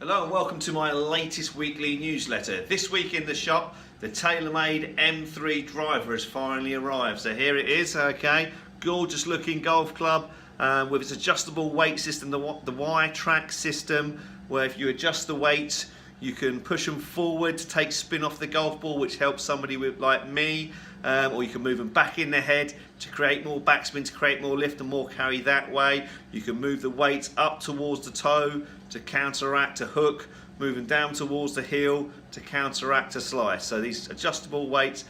Hello and welcome to my latest weekly newsletter. This week in the shop, the TaylorMade M3 driver has finally arrived. So here it is, okay, gorgeous looking golf club with its adjustable weight system, the Y-Track system, where if you adjust the weights, you can push them forward to take spin off the golf ball, which helps somebody like me, or you can move them back in the head to create more backspin, to create more lift and more carry that way. You can move the weights up towards the toe to counteract a hook, moving down towards the heel to counteract a slice. So these adjustable weights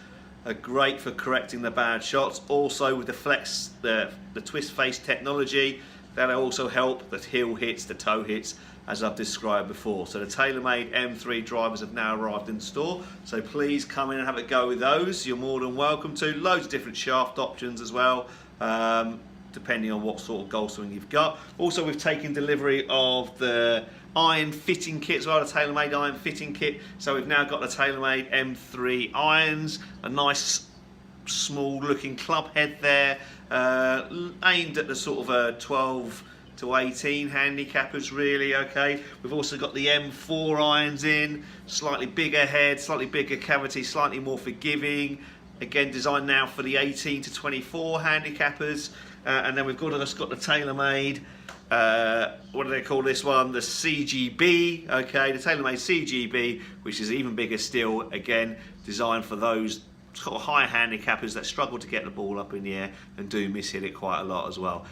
are great for correcting the bad shots. Also with the flex, the twist face technology, that'll also help the heel hits, the toe hits, as I've described before. So the TaylorMade M3 drivers have now arrived in store, so please come in and have a go with those. You're more than welcome to. Loads of different shaft options as well, depending on what sort of golf swing you've got. Also, we've taken delivery of the iron fitting kit as well, the TaylorMade iron fitting kit. So we've now got the TaylorMade M3 irons, a nice small looking club head there, aimed at the sort of 12 to 18 handicappers really, okay. We've also got the M4 irons in, slightly bigger head, slightly bigger cavity, slightly more forgiving. Again, designed now for the 18 to 24 handicappers. And then we've got the TaylorMade, what do they call this one? The CGB, okay, the TaylorMade CGB, which is even bigger still, again, designed for those sort of high handicappers that struggle to get the ball up in the air and do miss hit it quite a lot as well.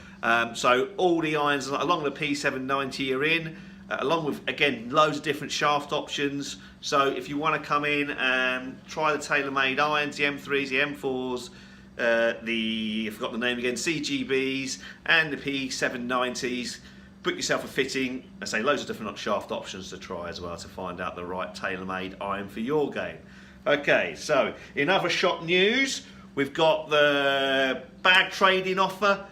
So all the irons along the P790 are in, along with, again, loads of different shaft options. So if you want to come in and try the TaylorMade irons, the M3s, the M4s, I forgot the name again, CGBs and the P790s, book yourself a fitting. I say loads of different shaft options to try as well to find out the right TaylorMade iron for your game. Okay, so in other shop news, we've got the bag trading offer.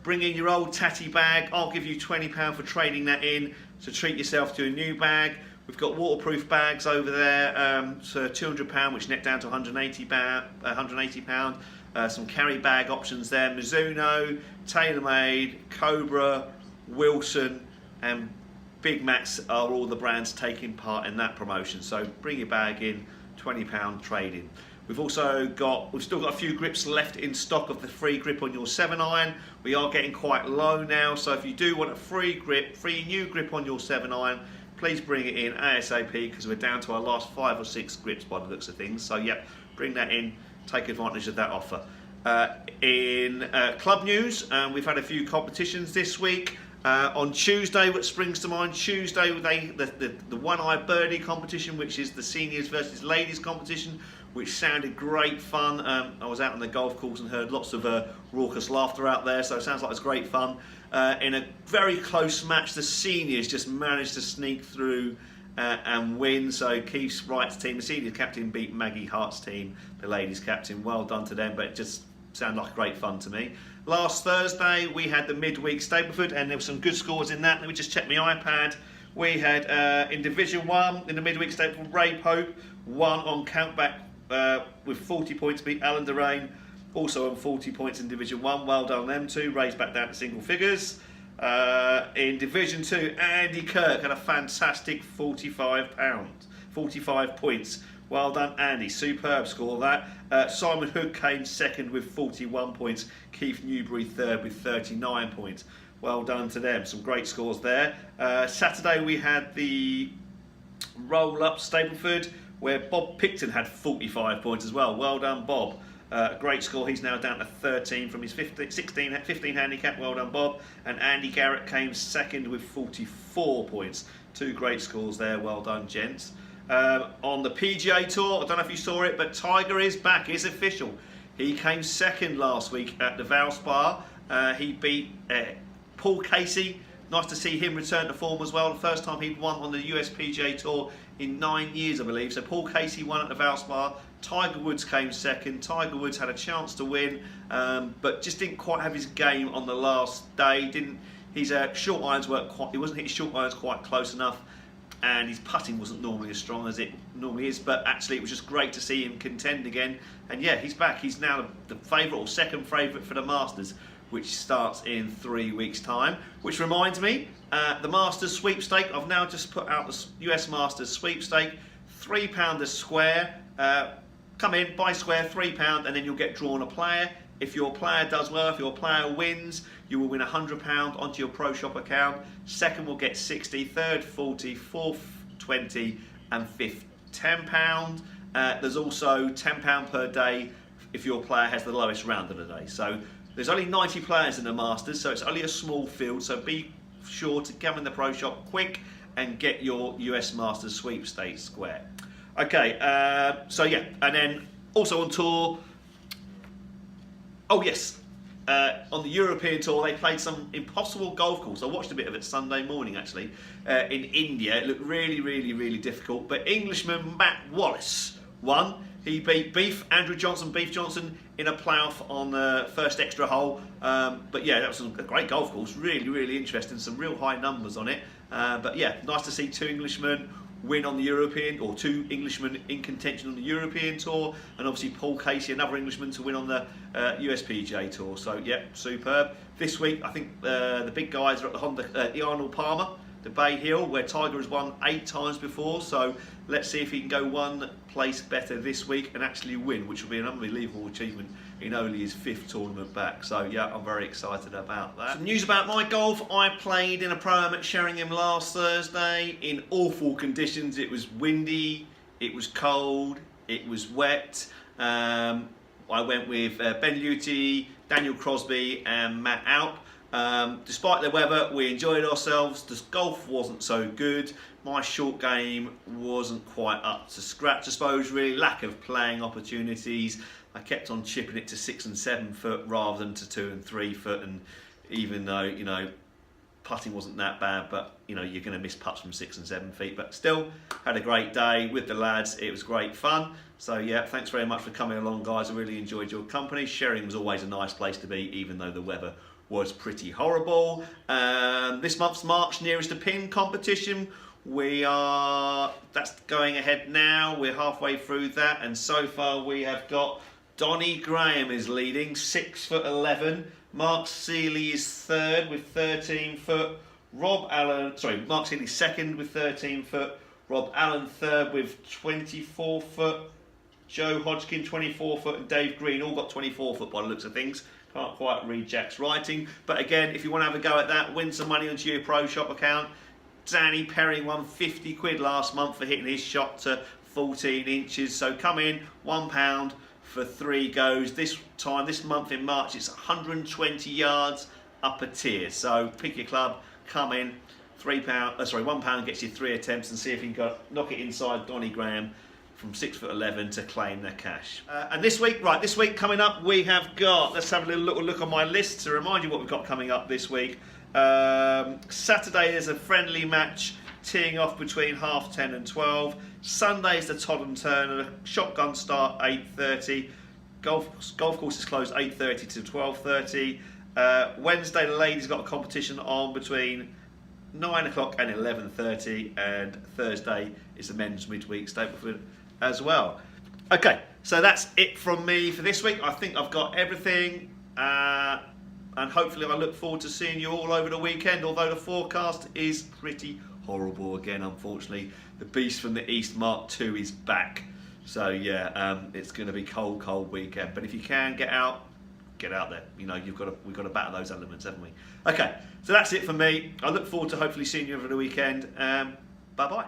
Bring in your old tatty bag. I'll give you £20 for trading that in to treat yourself to a new bag. We've got waterproof bags over there, so £200, which net down to £180. Some carry bag options there. Mizuno, TaylorMade, Cobra, Wilson and Big Max are all the brands taking part in that promotion. So bring your bag in, £20 trading. We've still got a few grips left in stock of the free grip on your 7-iron. We are getting quite low now, so if you do want a free new grip on your 7-iron, please bring it in ASAP, because we're down to our last 5 or 6 grips by the looks of things. So yeah, bring that in, take advantage of that offer. In club news, we've had a few competitions this week. On Tuesday, what springs to mind, Tuesday, the One-Eye Birdie competition, which is the seniors versus ladies competition, which sounded great fun. I was out on the golf course and heard lots of raucous laughter out there, so it sounds like it's great fun. In a very close match, the seniors just managed to sneak through and win. So Keith Wright's team, the senior captain, beat Maggie Hart's team, the ladies captain. Well done to them, but it just sounded like great fun to me. Last Thursday we had the midweek Stapleford, and there were some good scores in that. Let me just check my iPad. We had in Division 1 in the midweek Stapleford, Ray Pope won on countback with 40 points, beat Alan Derain also on 40 points in Division 1. Well done them two, raised back down to single figures. In Division 2, Andy Kirk had a fantastic 45 points. Well done, Andy. Superb score that. Simon Hood came second with 41 points. Keith Newbury third with 39 points. Well done to them. Some great scores there. Saturday we had the roll-up Stapleford, where Bob Picton had 45 points as well. Well done, Bob. Great score. He's now down to 13 from his 15 handicap. Well done, Bob. And Andy Garrett came second with 44 points. Two great scores there. Well done, gents. On the PGA Tour, I don't know if you saw it, but Tiger is back. It's official. He came second last week at the Valspar. He beat Paul Casey. Nice to see him return to form as well. The first time he'd won on the US PGA Tour in 9 years, I believe. So Paul Casey won at the Valspar. Tiger Woods came second. Tiger Woods had a chance to win, but just didn't quite have his game on the last day. His short irons he wasn't hitting short irons quite close enough, and his putting wasn't normally as strong as it normally is. But actually, it was just great to see him contend again. And yeah, he's back. He's now the favourite or second favourite for the Masters. which starts in 3 weeks' time. Which reminds me, the Masters sweepstake, I've now just put out the US Masters sweepstake, £3 a square. Come in, buy square, £3, and then you'll get drawn a player. If your player does well, if your player wins, you will win £100 onto your Pro Shop account. Second will get 60, third 40, fourth 20, and fifth £10. There's also £10 per day if your player has the lowest round of the day. So there's only 90 players in the Masters, so it's only a small field. So be sure to come in the Pro Shop quick and get your US Masters sweepstakes square. Okay, so yeah, and then also on tour. Oh yes, on the European tour they played some impossible golf course. I watched a bit of it Sunday morning actually in India. It looked really difficult, but Englishman Matt Wallace won. He beat Andrew Johnson, Beef Johnson in a playoff on the first extra hole. But yeah, that was a great golf course, really interesting, some real high numbers on it. But yeah, nice to see two Englishmen win on the European, or two Englishmen in contention on the European Tour, and obviously Paul Casey, another Englishman, to win on the USPGA Tour. So yeah, superb. This week I think the big guys are at the the Arnold Palmer, the Bay Hill, where Tiger has won 8 times before. So let's see if he can go one place better this week and actually win, which will be an unbelievable achievement in only his 5th tournament back. So yeah, I'm very excited about that. Some news about my golf. I played in a pro-am at Sheringham last Thursday in awful conditions. It was windy, it was cold, it was wet. I went with Ben Luty, Daniel Crosby and Matt Alp. Despite the weather, we enjoyed ourselves. The golf wasn't so good. My short game wasn't quite up to scratch, I suppose, really. Lack of playing opportunities. I kept on chipping it to 6 and 7 foot rather than to 2 and 3 foot, and even though, you know, putting wasn't that bad, but you know, you're going to miss putts from 6 and 7 feet. But still, had a great day with the lads. It was great fun. So yeah, thanks very much for coming along, guys. I really enjoyed your company. Sheringham was always a nice place to be, even though the weather was pretty horrible. This month's March Nearest to Pin competition, that's going ahead now. We're halfway through that, and so far we have got Donnie Graham is leading, 6'11". Mark Seeley is third with 13 foot. Mark Seeley second with 13 foot. Rob Allen third with 24 foot. Joe Hodgkin 24 foot and Dave Green all got 24 foot by the looks of things. Can't quite read Jack's writing. But again, if you want to have a go at that, win some money onto your Pro Shop account. Danny Perry won 50 quid last month for hitting his shot to 14 inches. So come in, £1 for 3 goes. This month in March, it's 120 yards up a tier. So pick your club, come in. £1 gets you 3 attempts, and see if you can knock it inside Donnie Graham from 6'11" to claim the cash. And this week coming up, we have got, let's have a little look on my list to remind you what we've got coming up this week. Saturday there's a friendly match teeing off between 10:30 and 12. Sunday's the Todd and Turner, shotgun start 8:30. Golf course is closed 8:30 to 12:30. Wednesday the ladies got a competition on between 9 o'clock and 11:30, and Thursday is the men's midweek Stapleford as well. Okay, so that's it from me for this week. I think I've got everything, and hopefully I look forward to seeing you all over the weekend, although the forecast is pretty horrible again, unfortunately. The beast from the east, Mark II, is back. So yeah, it's going to be cold weekend, but if you can get out there. You know, we've got to battle those elements, haven't we? Okay, so that's it for me. I look forward to hopefully seeing you over the weekend. Bye bye.